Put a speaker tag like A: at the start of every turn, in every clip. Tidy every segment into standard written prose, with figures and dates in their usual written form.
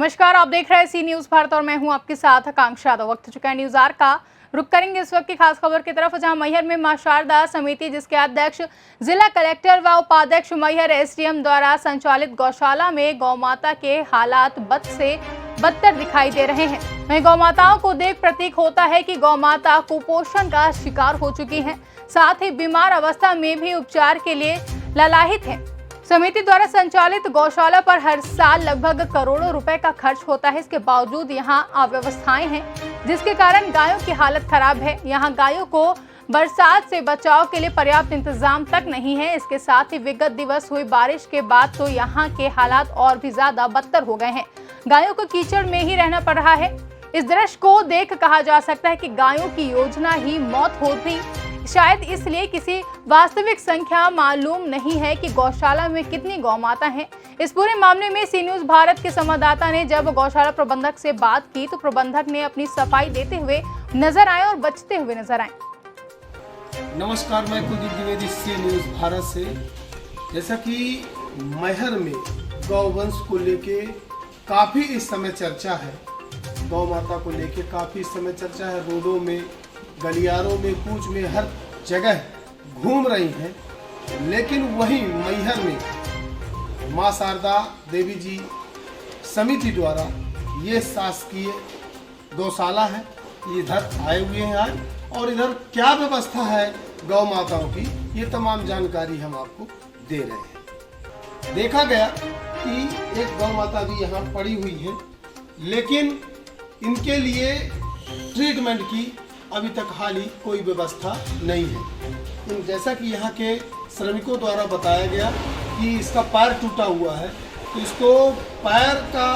A: नमस्कार, आप देख रहे हैं सी न्यूज भारत और मैं हूं आपके साथ आकांक्षा यादव। वक्त चुका है न्यूज आर का। रुक करेंगे इस वक्त की खास खबर की तरफ, जहां मैहर में मां शारदा समिति, जिसके अध्यक्ष जिला कलेक्टर व उपाध्यक्ष मैहर एसडीएम द्वारा संचालित गौशाला में गौमाता के हालात बद से बदतर दिखाई दे रहे हैं। वहीं गौमाताओं को देख प्रतीक होता है कि गौमाता कुपोषण का शिकार हो चुकी हैं, साथ ही बीमार अवस्था में भी उपचार के लिए ललाहित है। समिति द्वारा संचालित गौशाला पर हर साल लगभग करोड़ों रुपए का खर्च होता है। इसके बावजूद यहां अव्यवस्थाएं हैं, जिसके कारण गायों की हालत खराब है। यहां गायों को बरसात से बचाव के लिए पर्याप्त इंतजाम तक नहीं है। इसके साथ ही विगत दिवस हुई बारिश के बाद तो यहां के हालात और भी ज्यादा बदतर हो गए हैं। गायों को कीचड़ में ही रहना पड़ रहा है। इस दृश्य को देख कहा जा सकता है कि गायों की योजना ही मौत हो गई। शायद इसलिए किसी वास्तविक संख्या मालूम नहीं है कि गौशाला में कितनी गौमाता हैं। इस पूरे मामले में सी न्यूज भारत के संवाददाता ने जब गौशाला प्रबंधक से बात की तो प्रबंधक ने अपनी सफाई देते हुए नजर आए और बचते हुए नजर आए।
B: नमस्कार, मैं कुलदीप द्विवेदी, सी न्यूज भारत से। जैसा कि मैहर में गौवंश को लेके काफ़ी इस समय चर्चा है, गौ माता को लेके काफ़ी इस समय चर्चा है। रोडों में, गलियारों में, कूच में, हर जगह घूम रही हैं। लेकिन वहीं मैहर में मां शारदा देवी जी समिति द्वारा ये शासकीय गौशाला है, इधर आए हुए हैं आज, और इधर क्या व्यवस्था है गौ माताओं की, ये तमाम जानकारी हम आपको दे रहे हैं। देखा गया कि एक गौ माता भी यहाँ पड़ी हुई है, लेकिन इनके लिए ट्रीटमेंट की अभी तक हाल ही कोई व्यवस्था नहीं है। जैसा कि यहाँ के श्रमिकों द्वारा बताया गया कि इसका पैर टूटा हुआ है, तो इसको पैर का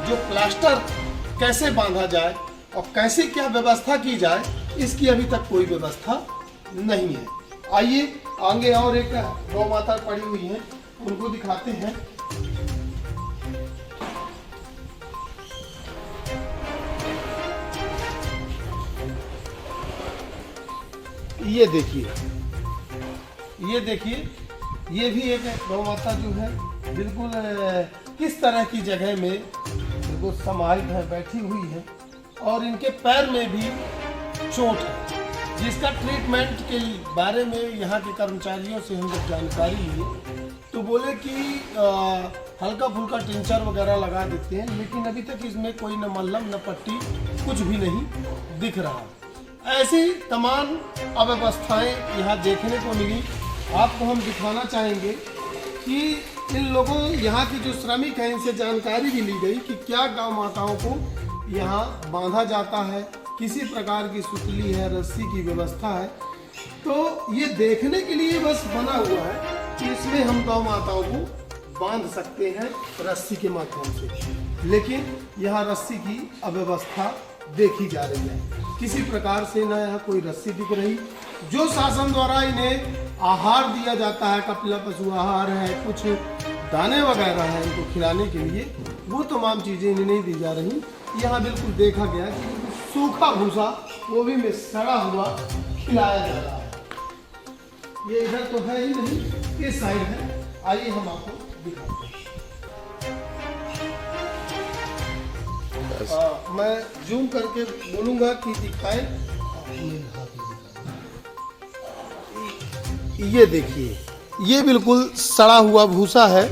B: जो प्लास्टर कैसे बांधा जाए और कैसे क्या व्यवस्था की जाए, इसकी अभी तक कोई व्यवस्था नहीं है। आइए आगे और एक गौ माता पड़ी हुई है, उनको दिखाते हैं। ये देखिए, ये भी एक गौ माता जो है बिल्कुल किस तरह की जगह में बिल्कुल समाहित है, बैठी हुई है, और इनके पैर में भी चोट है, जिसका ट्रीटमेंट के बारे में यहाँ के कर्मचारियों से हम जब जानकारी लिए तो बोले कि हल्का फुल्का टिंचर वगैरह लगा देते हैं, लेकिन अभी तक इसमें कोई न मल्हम न पट्टी कुछ भी नहीं दिख रहा। ऐसी तमाम अव्यवस्थाएं यहाँ देखने को मिली। आपको हम दिखाना चाहेंगे कि इन लोगों, यहाँ के जो श्रमिक हैं, इनसे जानकारी भी ली गई कि क्या गौ माताओं को यहाँ बांधा जाता है, किसी प्रकार की सुतली है, रस्सी की व्यवस्था है। तो ये देखने के लिए बस बना हुआ है कि इसमें हम गौ माताओं को बांध सकते हैं रस्सी के माध्यम से, लेकिन यहाँ रस्सी की अव्यवस्था देखी जा रही है। किसी प्रकार से न यहाँ कोई रस्सी दिख रही। जो शासन द्वारा इन्हें आहार दिया जाता है, कपिला पशु आहार है, कुछ दाने वगैरह हैं इनको खिलाने के लिए, वो तमाम चीज़ें इन्हें नहीं दी जा रही। यहाँ बिल्कुल देखा गया कि सूखा भूसा, वो भी में सड़ा हुआ खिलाया जा रहा है। ये इधर तो है ही नहीं, इस साइड है। आइए हम आपको दिखाते हैं। मैं जूम करके बोलूंगा कि दिखाए। ये देखिए, ये बिल्कुल सड़ा हुआ भूसा है।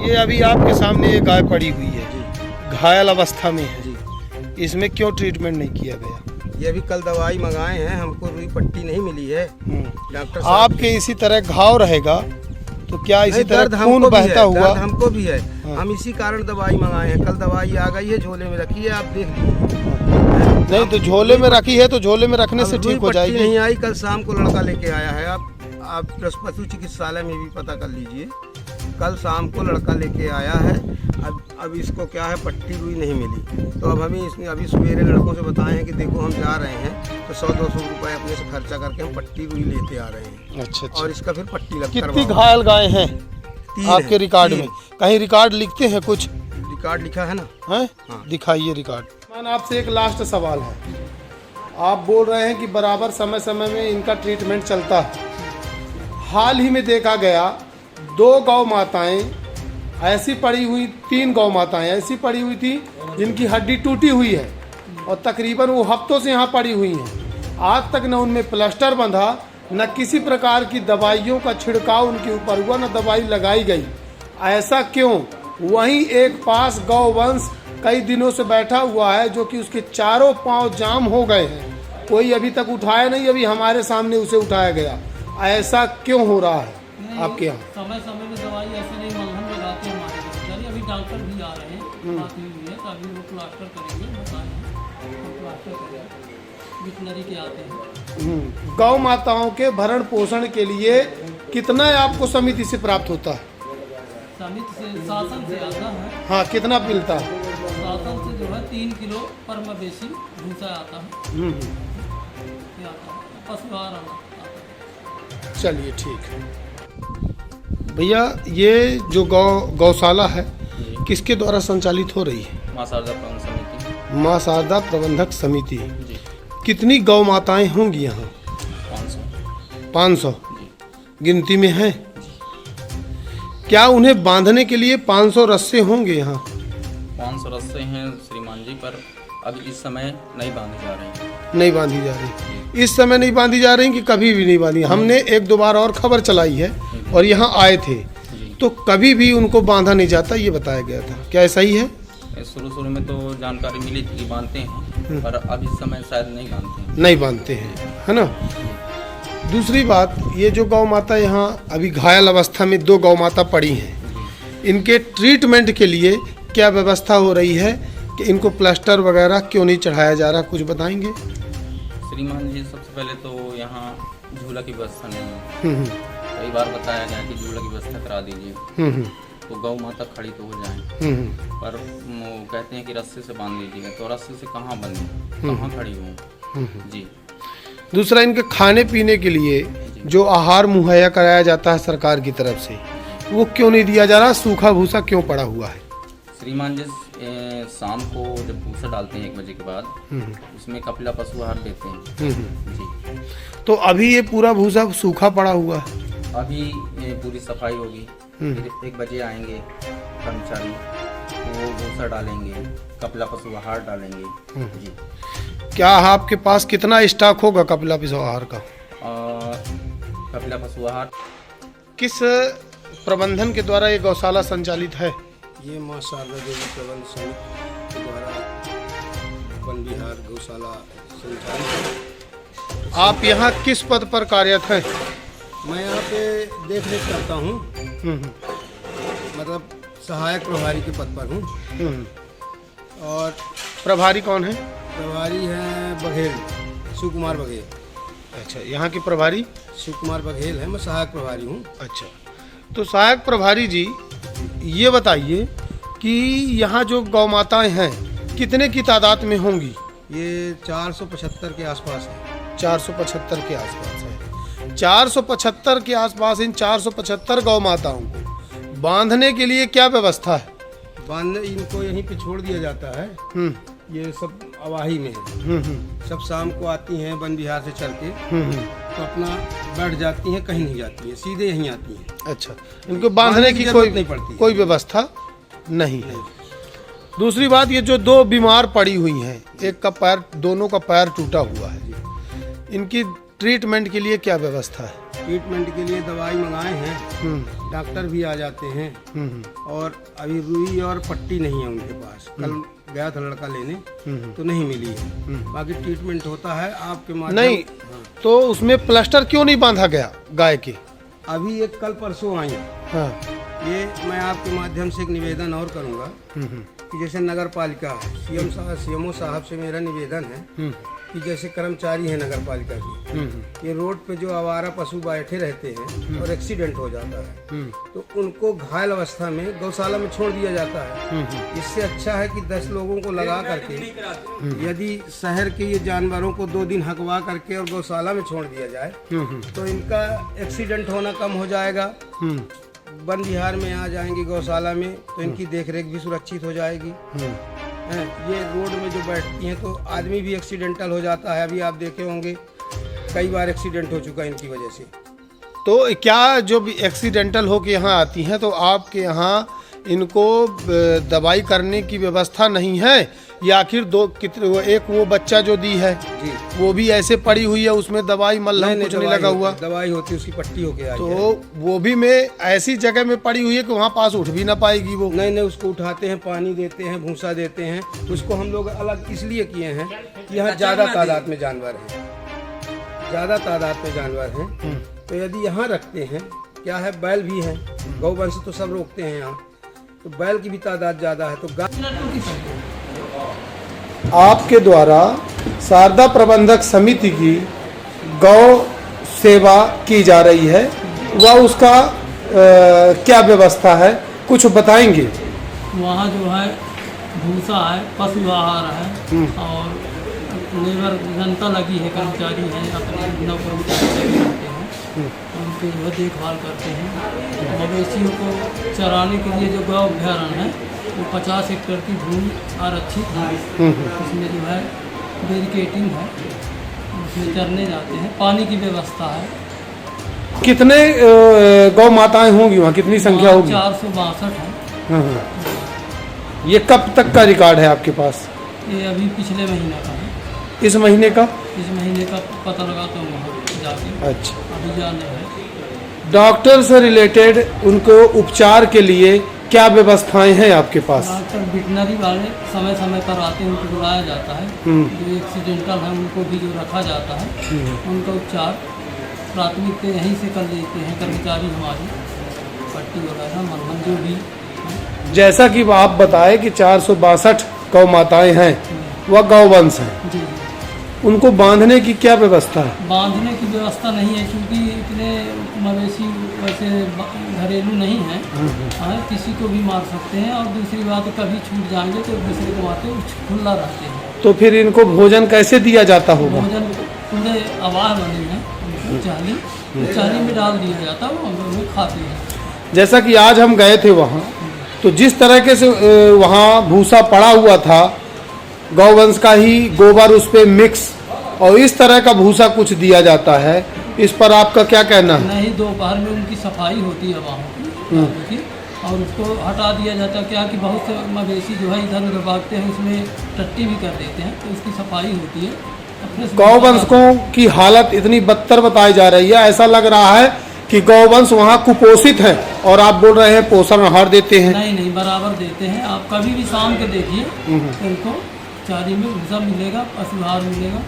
B: ये अभी आपके सामने ये गाय पड़ी हुई है जी, घायल अवस्था में है जी। इसमें क्यों ट्रीटमेंट नहीं किया गया?
C: ये अभी कल दवाई मंगाए हैं, हमको रुई पट्टी नहीं मिली है। डॉक्टर साहब,
B: आपके इसी तरह घाव रहेगा तो क्या इसी तरह खून बहता हुआ?
C: दर्द हमको भी है। हम इसी कारण दवाई मंगाए हैं। कल दवाई आ गई है, झोले में रखी है, आप देख लीजिए।
B: नहीं तो झोले में रखी है तो झोले में रखने से ठीक हो जाएगी।
C: नहीं आई, कल शाम को लड़का लेके आया है। आप पशु चिकित्सालय में भी पता कर लीजिए। कल शाम को लड़का लेके आया है। अब इसको क्या है, पट्टी रुई नहीं मिली, तो अब हमें इसमें अभी सवेरे लड़कों से बताए हैं कि देखो हम जा रहे हैं, तो 100-200 रुपए अपने से खर्चा करके हम पट्टी रुई लेते आ रहे हैं।
B: अच्छा।
C: और इसका फिर पट्टी लग।
B: कितनी घायल गाय हैं आपके रिकॉर्ड में? कहीं रिकॉर्ड लिखते हैं? कुछ
C: रिकॉर्ड लिखा है ना?
B: है?
C: हाँ।
B: दिखाइए रिकॉर्ड। मैंने आपसे एक लास्ट सवाल है। आप बोल रहे हैं कि बराबर समय समय में इनका ट्रीटमेंट चलता है। हाल ही में देखा गया 2 गौ माताएं ऐसी पड़ी हुई 3 गौ माताएं ऐसी पड़ी हुई थी जिनकी हड्डी टूटी हुई है और तकरीबन वो हफ्तों से यहाँ पड़ी हुई हैं। आज तक न उनमें प्लास्टर बंधा, न किसी प्रकार की दवाइयों का छिड़काव उनके ऊपर हुआ, न दवाई लगाई गई। ऐसा क्यों? वहीं एक पास गौवंश कई दिनों से बैठा हुआ है जो कि उसके चारों पांव जाम हो गए हैं, कोई अभी तक उठाया नहीं, अभी हमारे सामने उसे उठाया गया। ऐसा क्यों हो रहा है आपके यहाँ?
D: समय समय में दवाई ऐसे नहीं मलहम लगाते हैं हमारे कर्मचारी। अभी डॉक्टर भी आ रहे हैं, बात हुई है तो अभी वो प्लास्टर करेंगे, बताए हैं प्लास्टर करेंगे, मिशनरी के आते हैं।
B: गौ माताओं के भरण पोषण के लिए कितना आपको समिति से प्राप्त होता है?
D: समिति से शासन से आता है।
B: हाँ, कितना मिलता है?
D: शासन से जो है 3 किलो पर मवेशी भूसा आता है, ये आता है, पशु आहार आता है।
B: चलिए ठीक है भैया। ये जो गौशाला है किसके द्वारा संचालित हो रही है?
E: माँ शारदा प्रबंधक समिति।
B: माँ शारदा प्रबंधक समिति।
E: जी।
B: कितनी गौ माताएं होंगी यहाँ?
E: 500।
B: जी। गिनती में हैं? क्या उन्हें बांधने के लिए 500 रस्से होंगे यहाँ?
E: 500 रस्से हैं श्रीमान जी, पर अभी इस समय नहीं बांधे जा रहे हैं।
B: नहीं बांधी जा रही, इस समय नहीं बांधी जा रही कि कभी भी नहीं बांधी? हमने 1-2 बार और खबर चलाई है और यहाँ आए थे तो कभी भी उनको बांधा नहीं जाता, ये बताया गया था। क्या ऐसा ही है?
E: शुरू में तो जानकारी मिली थी कि बांधते हैं, पर अब इस समय शायद नहीं बांधते हैं।
B: नहीं बांधते हैं, है ना। दूसरी बात, ये जो गौ माता यहाँ अभी घायल अवस्था में 2 गौ माता पड़ी हैं, इनके ट्रीटमेंट के लिए क्या व्यवस्था हो रही है कि इनको प्लास्टर वगैरह क्यों नहीं चढ़ाया जा रहा, कुछ बताएंगे?
E: श्रीमान जी, सबसे पहले तो यहाँ झूला की व्यवस्था नहीं है। कई बार बताया गया कि झूला की व्यवस्था करा दीजिए तो गौ माता खड़ी तो हो जाए, पर वो कहते हैं कि रस्से से बांध लीजिएगा, तो रस्से से कहाँ बंधे, कहाँ खड़ी हूँ जी।
B: दूसरा, इनके खाने पीने के लिए जो आहार मुहैया कराया जाता है सरकार की तरफ से, वो क्यों नहीं दिया जा रहा? सूखा भूसा क्यों पड़ा हुआ है?
E: श्रीमान जी, शाम को जब भूसा डालते हैं 1 बजे के बाद, उसमें कपिला पशु आहार देते हैं जी।
B: तो अभी ये पूरा भूसा सूखा पड़ा हुआ है?
E: अभी ये पूरी सफाई होगी, फिर 1 बजे आएंगे कर्मचारी, वो भूसा डालेंगे, कपिला पशु आहार डालेंगे जी।
B: क्या आपके पास कितना स्टॉक होगा कपिला पशु आहार का?
E: कपिला पशु आहार
B: किस प्रबंधन के द्वारा ये गौशाला संचालित है?
C: ये माँ शारदा देवी प्रबंध समिति के द्वारा वन विहार गौशाला संचालित है।
B: आप यहाँ किस पद पर कार्यरत हैं?
C: मैं यहाँ पे देख रेख करता हूँ, मतलब सहायक प्रभारी के पद पर हूँ। और
B: प्रभारी कौन है?
C: प्रभारी हैं बघेल, शिव कुमार बघेल।
B: अच्छा, यहाँ के प्रभारी
C: शिव कुमार बघेल है, मैं सहायक प्रभारी हूँ।
B: अच्छा, तो सहायक प्रभारी जी ये बताइए कि यहाँ जो गौ माताएं हैं कितने की तादाद में होंगी?
C: ये 475 के आसपास है।
B: 475 के आसपास है। 475 के आसपास इन 475 गौ माताओं को बांधने के लिए क्या व्यवस्था है?
C: बांधने इनको यहीं पे छोड़ दिया जाता है। ये सब अवाही में है। सब शाम को आती हैं वन विहार से चल के, तो अपना बैठ जाती हैं, कहीं नहीं जाती हैं, सीधे यहीं आती हैं।
B: अच्छा, इनको बांधने की
C: जरूरत नहीं पड़ती,
B: कोई व्यवस्था नहीं है। दूसरी बात, ये जो 2 बीमार पड़ी हुई हैं, एक का पैर, दोनों का पैर टूटा हुआ है, इनकी ट्रीटमेंट के लिए क्या व्यवस्था है?
C: ट्रीटमेंट के लिए दवाई मंगाए हैं, डॉक्टर भी आ जाते हैं। और अभी रुई और पट्टी नहीं है उनके पास। कल गया था लड़का लेने, तो नहीं मिली है। बाकी ट्रीटमेंट होता है आपके माध्यम।
B: नहीं, तो उसमें प्लास्टर क्यों नहीं बांधा गया गाय के?
C: अभी एक कल परसों आई।
B: हाँ।
C: ये मैं आपके माध्यम से एक निवेदन और करूंगा कि जैसे नगर पालिका है, सीएमओ साहब से मेरा निवेदन है कि जैसे कर्मचारी हैं नगर पालिका की, ये रोड पे जो आवारा पशु बैठे रहते हैं और एक्सीडेंट हो जाता है, तो उनको घायल अवस्था में गौशाला में छोड़ दिया जाता है। इससे अच्छा है कि 10 लोगों को लगा करके यदि शहर के ये जानवरों को 2 दिन हकवा करके और गौशाला में छोड़ दिया जाए, तो इनका एक्सीडेंट होना कम हो जाएगा। वन विहार में आ जाएंगे गौशाला में, तो इनकी देखरेख भी सुरक्षित हो जाएगी। ये रोड में जो बैठती हैं तो आदमी भी एक्सीडेंटल हो जाता है। अभी आप देखे होंगे कई बार एक्सीडेंट हो चुका है इनकी वजह से।
B: तो क्या जो भी एक्सीडेंटल होकर यहाँ आती हैं, तो आपके यहाँ इनको दवाई करने की व्यवस्था नहीं है, या आखिर एक वो बच्चा जो दी है
C: जी
B: वो भी ऐसे पड़ी हुई है, उसमें दवाई मल्हम कुछ नहीं लगा हुआ,
C: दवाई होती है उसकी पट्टी होके आई
B: तो
C: है।
B: वो भी में ऐसी जगह में पड़ी हुई है कि वहाँ पास उठ भी ना पाएगी वो।
C: नहीं उसको उठाते हैं, पानी देते हैं, भूसा देते हैं। उसको हम लोग अलग इसलिए किए हैं कि यहाँ ज़्यादा तादाद में जानवर हैं, ज़्यादा तादाद में जानवर हैं, तो यदि यहाँ रखते हैं, क्या है बैल भी हैं, गौवंश तो सब रोकते हैं यहाँ, तो बैल की भी तादाद ज़्यादा है, तो
B: आपके द्वारा शारदा प्रबंधक समिति की गौ सेवा की जा रही है, वह उसका क्या व्यवस्था है, कुछ बताएंगे?
D: वहाँ जो है भूसा है, पशु आहार है, और लेबर जनता लगी है, कर्मचारी हैं, अपने नौ कर्मचारी करते हैं, उनकी जो है देखभाल करते हैं। मवेशियों को चराने के लिए जो गौ अभ्यारण्य है वो 50 हेक्टेयर की भूमि आरक्षित है, उसमें जो है बैरिकेटिंग है, उसमें चरने जाते हैं, पानी की व्यवस्था है।
B: कितने गौ माताएं होंगी वहाँ, कितनी संख्या होगी?
D: 462 है।
B: ये कब तक का रिकॉर्ड है आपके पास?
D: ये अभी पिछले महीने का है।
B: इस महीने का?
D: इस महीने का पता लगाता हूँ वहाँ जाके।
B: अच्छा,
D: अभी जाने है।
B: डॉक्टर से रिलेटेड उनको उपचार के लिए क्या व्यवस्थाएं हैं आपके पास?
D: डॉक्टर वेटनरी वाले समय समय पर आते हैं, उनको बुलाया जाता है, जो एक्सीडेंटल है उनको भी जो रखा जाता है, उनका उपचार प्राथमिक पे यहीं से कर लेते हैं कर्मचारी हमारी, पट्टी वगैरह मरहम जो भी।
B: जैसा कि आप बताएं कि 462 गौ माताएं हैं, वह गौवंश हैं,
D: जी
B: उनको बांधने की क्या व्यवस्था है?
D: बांधने की व्यवस्था नहीं है, क्योंकि इतने मवेशी वैसे घरेलू नहीं हैं, किसी को भी मार सकते हैं, और दूसरी बात कभी छूट जाएंगे तो दूसरे को मारते खुला रहते हैं।
B: तो फिर इनको भोजन कैसे दिया जाता होगा?
D: भोजन पूरे आवाज बने हैं, चाली में डाल दिया जाता है, वो हम लोग खाते हैं।
B: जैसा कि आज हम गए थे वहाँ, तो जिस तरीके से वहाँ भूसा पड़ा हुआ था, गौवंश का ही गोबर उस पर मिक्स और इस तरह का भूसा कुछ दिया जाता है, इस पर आपका क्या कहना है?
D: नहीं, दोपहर में उनकी सफाई होती है वहाँ की, और उसको हटा दिया जाता है। क्या कि बहुत से मवेशी जो है इधर उधर भागते हैं, उसमें टट्टी भी कर देते हैं, तो उसकी सफाई होती है।
B: गौवंशों की हालत इतनी बदतर बताई जा रही है, ऐसा लग रहा है कि गौवंश वहाँ कुपोषित है, और आप बोल रहे हैं पोषण आहार देते हैं।
D: नहीं, बराबर देते हैं। आप कभी भी शाम के देखिए, उनको चारी में भूसा मिलेगा, पशु आहार मिलेगा,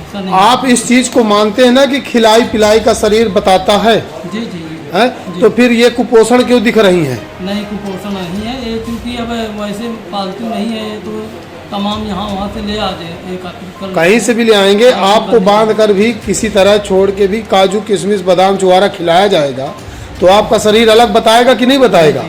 D: ऐसा नहीं।
B: आप इस चीज को मानते हैं ना कि खिलाई पिलाई का शरीर बताता है?
D: जी जी
B: है? तो फिर ये कुपोषण क्यों दिख रही हैं?
D: नहीं, कुपोषण नहीं है ये, क्योंकि अब वैसे पालतू नहीं है ये, तो तमाम यहाँ वहाँ से ले आ जाए, एक
B: कहीं से भी ले आएंगे। आपको बांध कर भी किसी तरह छोड़ के भी काजू किशमिश बादाम चुवारा खिलाया जाएगा, तो आपका शरीर अलग बताएगा कि नहीं बताएगा?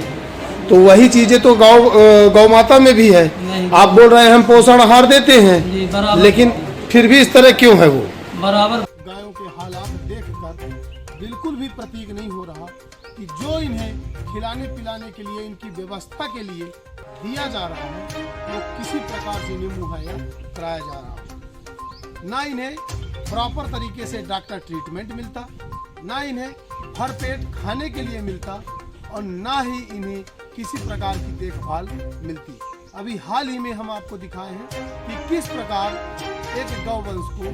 B: तो वही चीजें तो गौ माता में भी है। आप बोल रहे हैं हम पोषण आहार देते हैं, लेकिन फिर भी इस तरह क्यों है वो?
D: बराबर
B: गायों के हालात देखकर बिल्कुल भी प्रतीक नहीं हो रहा कि जो इन्हें खिलाने पिलाने के लिए, इनकी व्यवस्था के लिए दिया जा रहा है, वो किसी प्रकार से इन्हें मुहैया कराया जा रहा है। ना इन्हें प्रॉपर तरीके से डॉक्टर ट्रीटमेंट मिलता, ना इन्हें भरपेट खाने के लिए मिलता, और ना ही इन्हें किसी प्रकार की देखभाल मिलती। अभी हाल ही में हम आपको दिखाए हैं कि किस प्रकार एक गौवंश को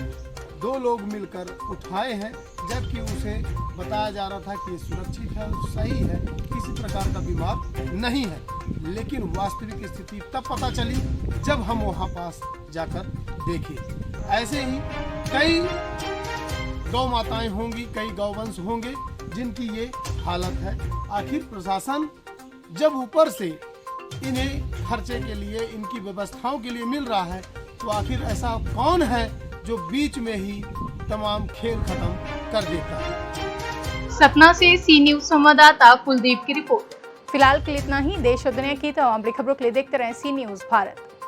B: 2 लोग मिलकर उठाए हैं, जबकि उसे बताया जा रहा था कि ये सुरक्षित है, सही है, किसी प्रकार का बीमार नहीं है। लेकिन वास्तविक स्थिति तब पता चली जब हम वहाँ पास जाकर देखे। ऐसे ही कई गौ माताएं होंगी, कई गौवंश होंगे जिनकी ये हालत है। आखिर प्रशासन जब ऊपर से इन्हें खर्चे के लिए, इनकी व्यवस्थाओं के लिए मिल रहा है, तो आखिर ऐसा कौन है जो बीच में ही तमाम खेल खत्म कर देता है?
A: सतना से सी न्यूज संवाददाता कुलदीप की रिपोर्ट। फिलहाल के लिए इतना ही। देश और दुनिया की तमाम बड़ी खबरों के लिए देखते रहें सी न्यूज भारत।